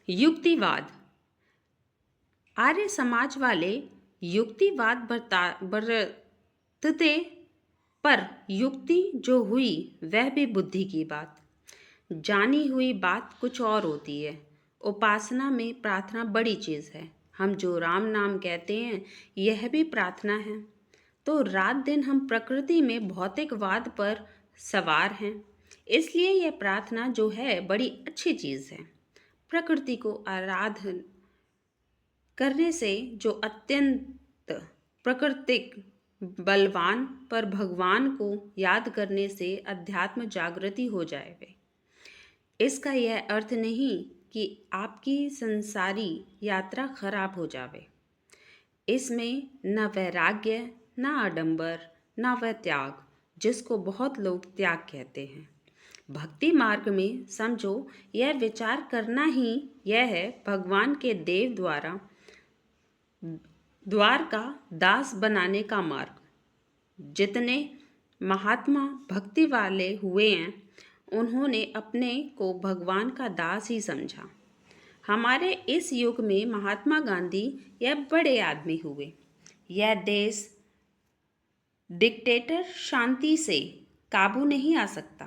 युक्तिवाद। आर्य समाज वाले युक्तिवाद बरतते, पर युक्ति जो हुई वह भी बुद्धि की बात। जानी हुई बात कुछ और होती है। उपासना में प्रार्थना बड़ी चीज़ है। हम जो राम नाम कहते हैं यह भी प्रार्थना है। तो रात दिन हम प्रकृति में भौतिकवाद पर सवार हैं, इसलिए यह प्रार्थना जो है बड़ी अच्छी चीज़ है। प्रकृति को आराधन करने से जो अत्यंत प्राकृतिक बलवान, पर भगवान को याद करने से अध्यात्म जागृति हो जाए। इसका यह अर्थ नहीं कि आपकी संसारी यात्रा खराब हो जावे। इसमें न वैराग्य, न आडंबर, न वह त्याग जिसको बहुत लोग त्याग कहते हैं। भक्ति मार्ग में समझो यह विचार करना ही यह है भगवान के देव द्वार का दास बनाने का मार्ग। जितने महात्मा भक्ति वाले हुए हैं उन्होंने अपने को भगवान का दास ही समझा। हमारे इस युग में महात्मा गांधी यह बड़े आदमी हुए। यह देश डिक्टेटर शांति से काबू नहीं आ सकता,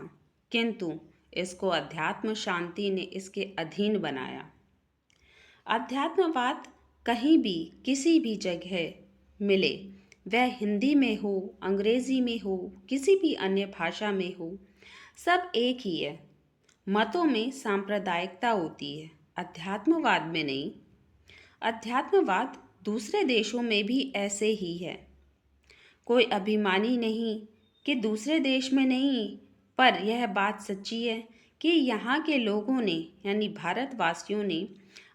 किंतु इसको अध्यात्म शांति ने इसके अधीन बनाया। अध्यात्मवाद कहीं भी किसी भी जगह मिले, वह हिंदी में हो, अंग्रेजी में हो, किसी भी अन्य भाषा में हो, सब एक ही है। मतों में सांप्रदायिकता होती है, अध्यात्मवाद में नहीं। अध्यात्मवाद दूसरे देशों में भी ऐसे ही है। कोई अभिमानी नहीं कि दूसरे देश में नहीं, पर यह बात सच्ची है कि यहाँ के लोगों ने यानी भारतवासियों ने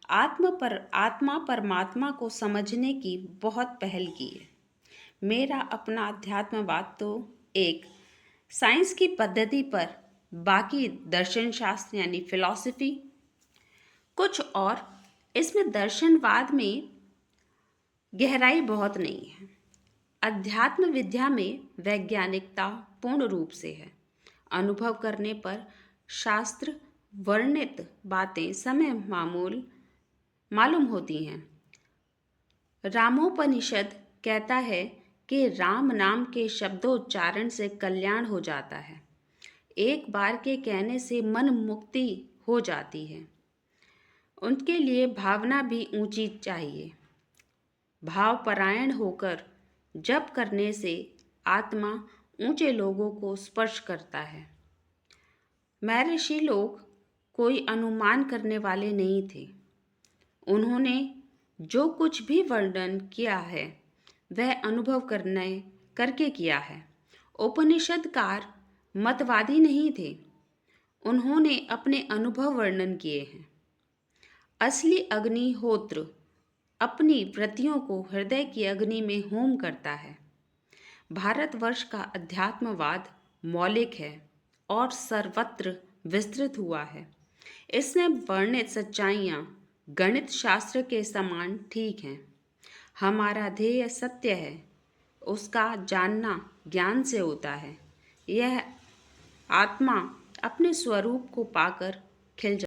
आत्मा परमात्मा को समझने की बहुत पहल की है। मेरा अपना अध्यात्मवाद तो एक साइंस की पद्धति पर, बाकी दर्शन शास्त्र यानी फिलॉसफी कुछ और। इसमें दर्शनवाद में गहराई बहुत नहीं है। अध्यात्म विद्या में वैज्ञानिकता पूर्ण रूप से है। अनुभव करने पर शास्त्र वर्णित बातें समय मालूम होती हैं। रामोपनिषद कहता है कि राम नाम के शब्दोच्चारण से कल्याण हो जाता है। एक बार के कहने से मन मुक्ति हो जाती है। उनके लिए भावना भी ऊंची चाहिए। भावपरायण होकर जप करने से आत्मा ऊंचे लोगों को स्पर्श करता है। महर्षि लोग कोई अनुमान करने वाले नहीं थे। उन्होंने जो कुछ भी वर्णन किया है वह अनुभव करके किया है। उपनिषदकार मतवादी नहीं थे, उन्होंने अपने अनुभव वर्णन किए हैं। असली अग्निहोत्र अपनी व्रतियों को हृदय की अग्नि में होम करता है। भारतवर्ष का अध्यात्मवाद मौलिक है और सर्वत्र विस्तृत हुआ है। इसमें वर्णित सच्चाइयाँ गणित शास्त्र के समान ठीक हैं। हमारा ध्येय सत्य है, उसका जानना ज्ञान से होता है। यह आत्मा अपने स्वरूप को पाकर खिल